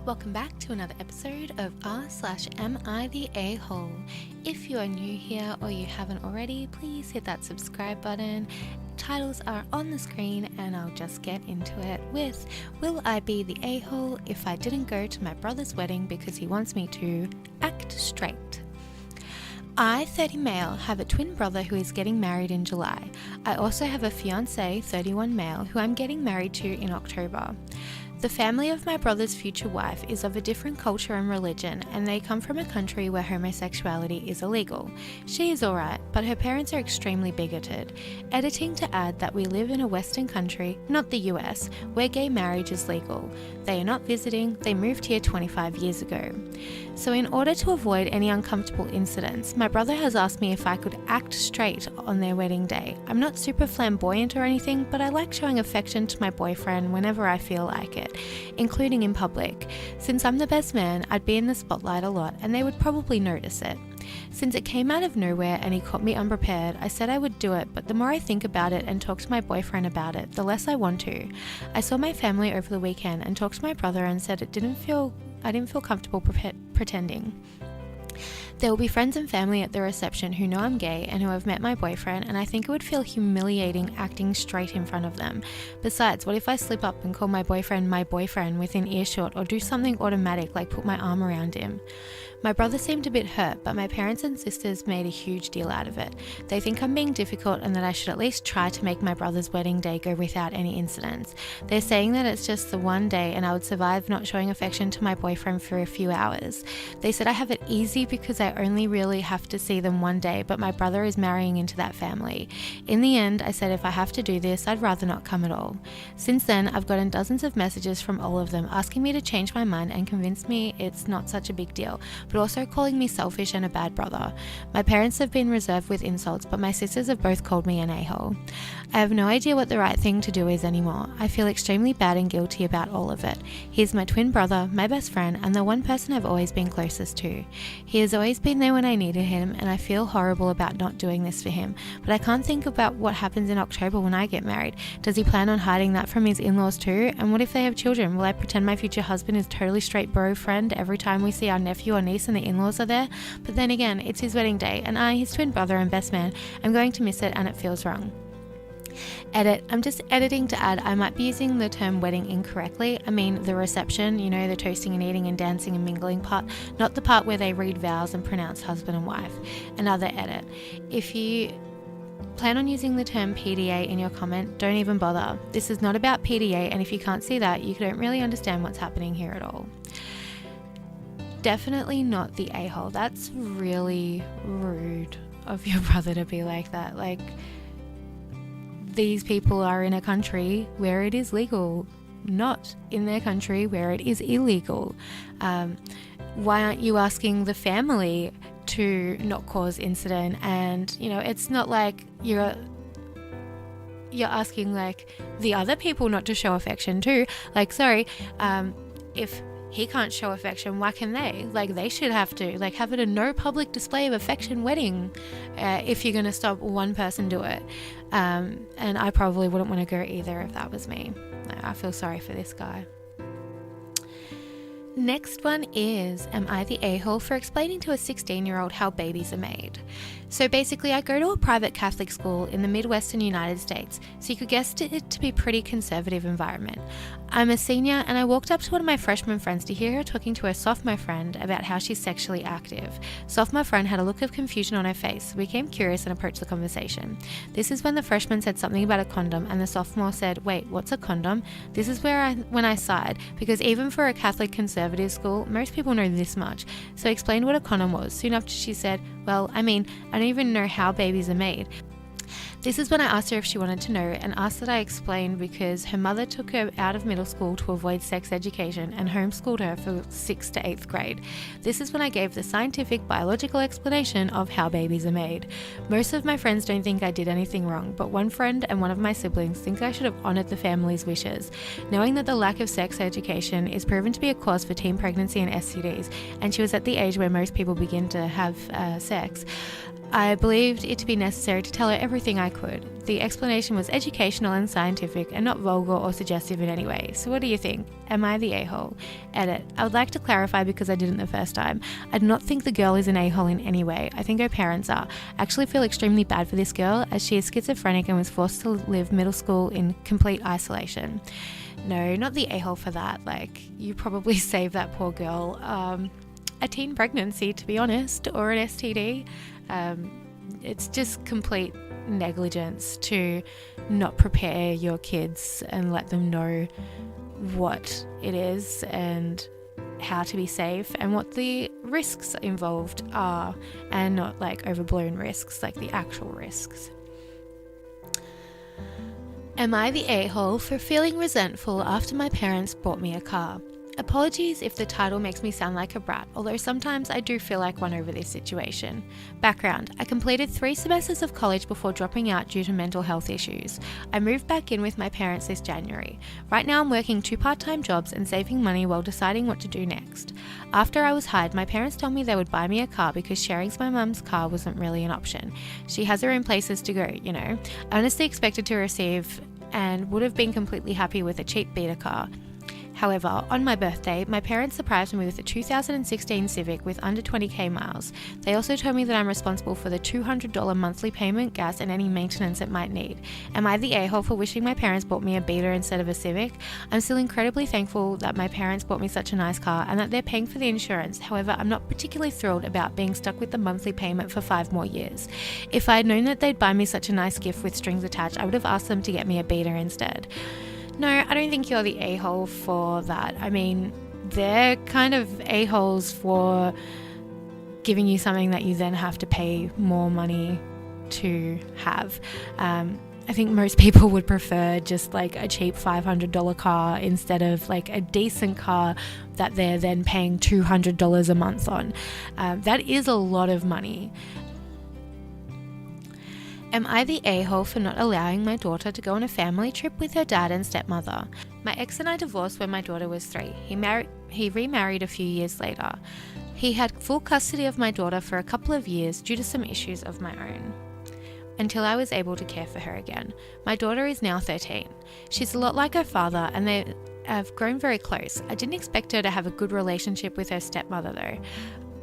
Welcome back to another episode of r/Am I the A-hole? If you are new here or you haven't already, please hit that subscribe button. Titles are on the screen and I'll just get into it with Will I be the a-hole if I didn't go to my brother's wedding because he wants me to act straight? I, 30 male, have a twin brother who is getting married in July. I also have a fiancé, 31 male, who I'm getting married to in October. The family of my brother's future wife is of a different culture and religion, and they come from a country where homosexuality is illegal. She is alright, but her parents are extremely bigoted. Editing to add that we live in a Western country, not the US, where gay marriage is legal. They are not visiting, they moved here 25 years ago. So in order to avoid any uncomfortable incidents, my brother has asked me if I could act straight on their wedding day. I'm not super flamboyant or anything, but I like showing affection to my boyfriend whenever I feel like it, including in public. Since I'm the best man, I'd be in the spotlight a lot and they would probably notice it. Since it came out of nowhere and he caught me unprepared, I said I would do it, but the more I think about it and talk to my boyfriend about it, the less I want to. I saw my family over the weekend and talked to my brother and said I didn't feel comfortable pretending. There will be friends and family at the reception who know I'm gay and who have met my boyfriend, and I think it would feel humiliating acting straight in front of them. Besides, what if I slip up and call my boyfriend within earshot, or do something automatic like put my arm around him? My brother seemed a bit hurt, but my parents and sisters made a huge deal out of it. They think I'm being difficult and that I should at least try to make my brother's wedding day go without any incidents. They're saying that it's just the one day and I would survive not showing affection to my boyfriend for a few hours. They said I have it easy because I only really have to see them one day, but my brother is marrying into that family. In the end, I said if I have to do this, I'd rather not come at all. Since then, I've gotten dozens of messages from all of them asking me to change my mind and convince me it's not such a big deal, but also calling me selfish and a bad brother. My parents have been reserved with insults, but my sisters have both called me an a-hole. I have no idea what the right thing to do is anymore. I feel extremely bad and guilty about all of it. He's my twin brother, my best friend, and the one person I've always been closest to. He has always been there when I needed him, and I feel horrible about not doing this for him, but I can't think about what happens in October when I get married. Does he plan on hiding that from his in-laws too? And what if they have children? Will I pretend my future husband is totally straight bro friend every time we see our nephew or niece and the in-laws are there? But then again, it's his wedding day, and I, his twin brother and best man, am going to miss it, and it feels wrong. Edit. I'm just editing to add I might be using the term wedding incorrectly. I mean the reception, the toasting and eating and dancing and mingling part, not the part where they read vows and pronounce husband and wife. Another edit. If you plan on using the term PDA in your comment, don't even bother. This is not about PDA, and if you can't see that, you don't really understand what's happening here at all. Definitely not the a-hole. That's really rude of your brother to be like that. Like, these people are in a country where it is legal, not in their country where it is illegal. Why aren't you asking the family to not cause incident? And, it's not like you're asking like the other people not to show affection too. Like, sorry, if he can't show affection, why can they? Like, they should have to. Like, have it a no public display of affection wedding if you're going to stop one person do it. And I probably wouldn't want to go either if that was me. I feel sorry for this guy. Next one is, am I the a-hole for explaining to a 16-year-old how babies are made? So basically, I go to a private Catholic school in the Midwestern United States, so you could guess it to be a pretty conservative environment. I'm a senior, and I walked up to one of my freshman friends to hear her talking to her sophomore friend about how she's sexually active. Sophomore friend had a look of confusion on her face, so we became curious and approached the conversation. This is when the freshman said something about a condom, and the sophomore said, "Wait, what's a condom?" This is when I sighed, because even for a Catholic conservative school, most people know this much. So I explained what a condom was. Soon after she said, "Well, I don't even know how babies are made." This is when I asked her if she wanted to know, and asked that I explain because her mother took her out of middle school to avoid sex education and homeschooled her for 6th to 8th grade. This is when I gave the scientific biological explanation of how babies are made. Most of my friends don't think I did anything wrong, but one friend and one of my siblings think I should have honoured the family's wishes. Knowing that the lack of sex education is proven to be a cause for teen pregnancy and STDs, and she was at the age where most people begin to have sex, I believed it to be necessary to tell her everything I could. The explanation was educational and scientific and not vulgar or suggestive in any way. So what do you think? Am I the a-hole? Edit. I would like to clarify because I didn't the first time. I do not think the girl is an a-hole in any way. I think her parents are. I actually feel extremely bad for this girl as she is schizophrenic and was forced to live middle school in complete isolation. No, not the a-hole for that. Like, you probably saved that poor girl a teen pregnancy, to be honest, or an STD. It's just complete negligence to not prepare your kids and let them know what it is and how to be safe and what the risks involved are, and not like overblown risks, like the actual risks. Am I the a-hole for feeling resentful after my parents bought me a car? Apologies if the title makes me sound like a brat, although sometimes I do feel like one over this situation. Background: I completed 3 semesters of college before dropping out due to mental health issues. I moved back in with my parents this January. Right now I'm working 2 part-time jobs and saving money while deciding what to do next. After I was hired, my parents told me they would buy me a car because sharing my mum's car wasn't really an option. She has her own places to go, you know. I honestly expected to receive and would have been completely happy with a cheap beater car. However, on my birthday, my parents surprised me with a 2016 Civic with under 20k miles. They also told me that I'm responsible for the $200 monthly payment, gas, and any maintenance it might need. Am I the a-hole for wishing my parents bought me a beater instead of a Civic? I'm still incredibly thankful that my parents bought me such a nice car and that they're paying for the insurance. However, I'm not particularly thrilled about being stuck with the monthly payment for 5 more years. If I had known that they'd buy me such a nice gift with strings attached, I would have asked them to get me a beater instead. No, I don't think you're the a-hole for that. I mean, they're kind of a-holes for giving you something that you then have to pay more money to have. I think most people would prefer just like a cheap $500 car instead of like a decent car that they're then paying $200 a month on. That is a lot of money. Am I the a-hole for not allowing my daughter to go on a family trip with her dad and stepmother? My ex and I divorced when my daughter was 3. He remarried a few years later. He had full custody of my daughter for a couple of years due to some issues of my own, until I was able to care for her again. My daughter is now 13. She's a lot like her father and they have grown very close. I didn't expect her to have a good relationship with her stepmother though.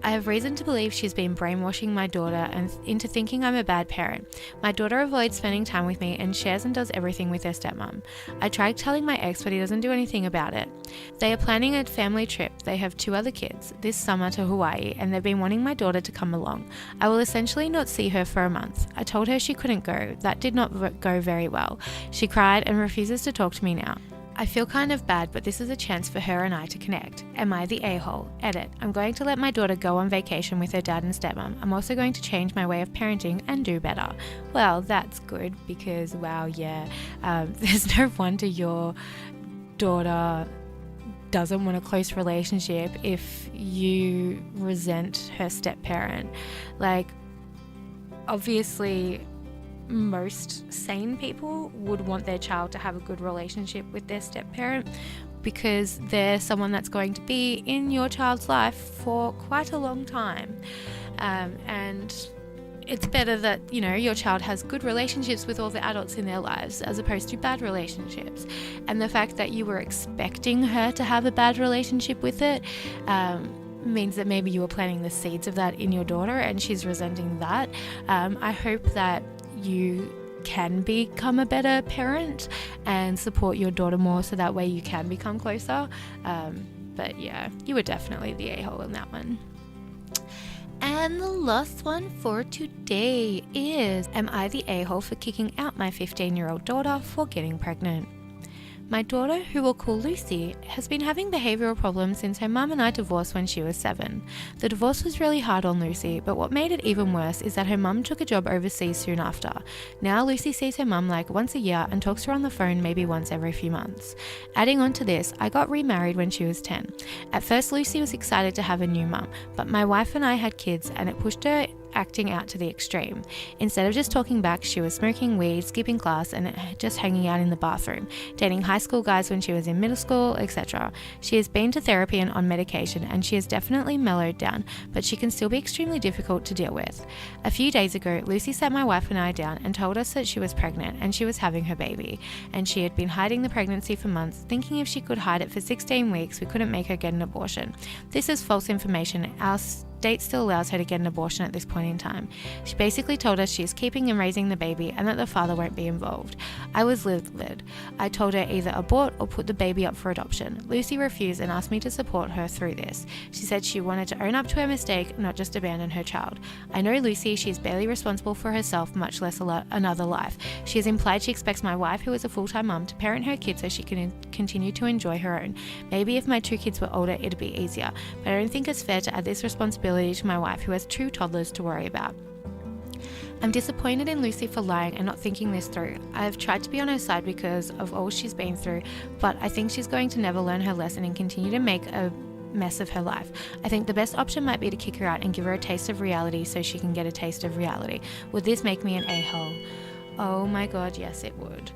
I have reason to believe she's been brainwashing my daughter and into thinking I'm a bad parent. My daughter avoids spending time with me and shares and does everything with her stepmom. I tried telling my ex, but he doesn't do anything about it. They are planning a family trip. They have 2 other kids this summer to Hawaii, and they've been wanting my daughter to come along. I will essentially not see her for a month. I told her she couldn't go. That did not go very well. She cried and refuses to talk to me now. I feel kind of bad, but this is a chance for her and I to connect. Am I the a-hole? Edit. I'm going to let my daughter go on vacation with her dad and stepmom. I'm also going to change my way of parenting and do better. Well, that's good because, wow, yeah, there's no wonder your daughter doesn't want a close relationship if you resent her step-parent. Like, obviously, most sane people would want their child to have a good relationship with their step-parent because they're someone that's going to be in your child's life for quite a long time. And it's better that, you know, your child has good relationships with all the adults in their lives as opposed to bad relationships. And the fact that you were expecting her to have a bad relationship with it means that maybe you were planting the seeds of that in your daughter and she's resenting that. I hope that you can become a better parent and support your daughter more so that way you can become closer. But yeah, you were definitely the a-hole in that one. And the last one for today is, am I the a-hole for kicking out my 15-year-old daughter for getting pregnant? My daughter, who we'll call Lucy, has been having behavioural problems since her mum and I divorced when she was 7. The divorce was really hard on Lucy, but what made it even worse is that her mum took a job overseas soon after. Now Lucy sees her mum like once a year and talks to her on the phone maybe once every few months. Adding on to this, I got remarried when she was 10. At first Lucy was excited to have a new mum, but my wife and I had kids and it pushed her acting out to the extreme. Instead of just talking back, she was smoking weed, skipping class, and just hanging out in the bathroom, dating high school guys when she was in middle school, etc. She has been to therapy and on medication, and she has definitely mellowed down, but she can still be extremely difficult to deal with. A few days ago, Lucy sat my wife and I down and told us that she was pregnant and she was having her baby, and she had been hiding the pregnancy for months, thinking if she could hide it for 16 weeks, we couldn't make her get an abortion. This is false information. Our state still allows her to get an abortion at this point in time. She basically told us she is keeping and raising the baby and that the father won't be involved. I was livid. I told her either abort or put the baby up for adoption. Lucy refused and asked me to support her through this. She said she wanted to own up to her mistake, not just abandon her child. I know Lucy, she is barely responsible for herself, much less another life. She has implied she expects my wife, who is a full-time mum, to parent her kids so she can continue to enjoy her own. Maybe if my 2 kids were older, it'd be easier, but I don't think it's fair to add this responsibility to my wife, who has 2 toddlers to worry about. I'm disappointed in Lucy for lying and not thinking this through. I've tried to be on her side because of all she's been through, but I think she's going to never learn her lesson and continue to make a mess of her life. I think the best option might be to kick her out and give her a taste of reality so she can get a taste of reality. Would this make me an a-hole? Oh my god, yes it would.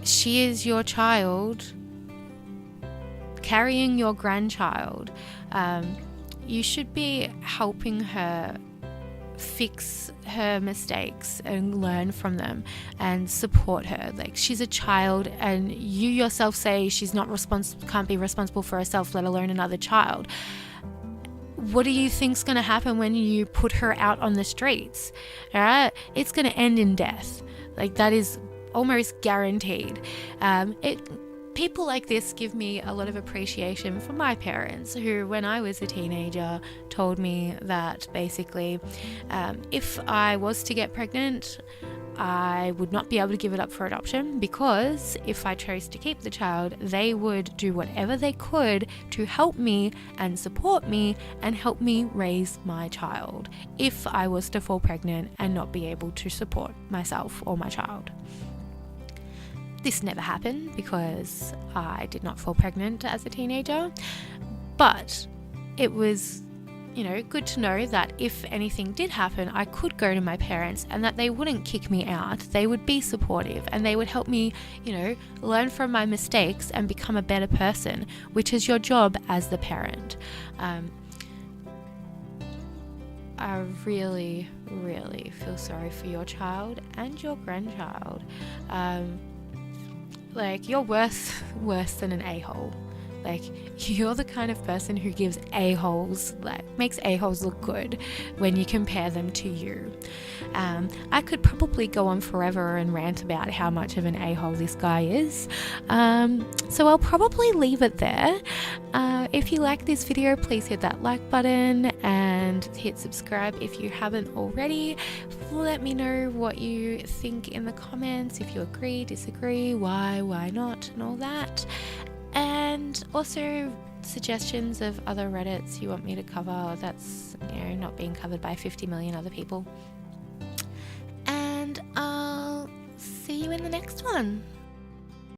She is your child, carrying your grandchild. You should be helping her fix her mistakes and learn from them and support her. Like, she's a child, and you yourself say she's not can't be responsible for herself, let alone another child. What do you think's going to happen when you put her out on the streets? All right, it's going to end in death. Like, that is almost guaranteed. People like this give me a lot of appreciation for my parents, who, when I was a teenager, told me that basically if I was to get pregnant, I would not be able to give it up for adoption, because if I chose to keep the child, they would do whatever they could to help me and support me and help me raise my child if I was to fall pregnant and not be able to support myself or my child. This never happened because I did not fall pregnant as a teenager, but it was, good to know that if anything did happen, I could go to my parents and that they wouldn't kick me out. They would be supportive and they would help me, learn from my mistakes and become a better person, which is your job as the parent. I really, really feel sorry for your child and your grandchild. You're worse than an a-hole. You're the kind of person who gives a-holes, makes a-holes look good when you compare them to you. I could probably go on forever and rant about how much of an a-hole this guy is. So I'll probably leave it there. If you like this video, please hit that like button and hit subscribe if you haven't already. Let me know what you think in the comments, if you agree, disagree, why not, and all that. And also suggestions of other Reddits you want me to cover that's, not being covered by 50 million other people. And I'll see you in the next one.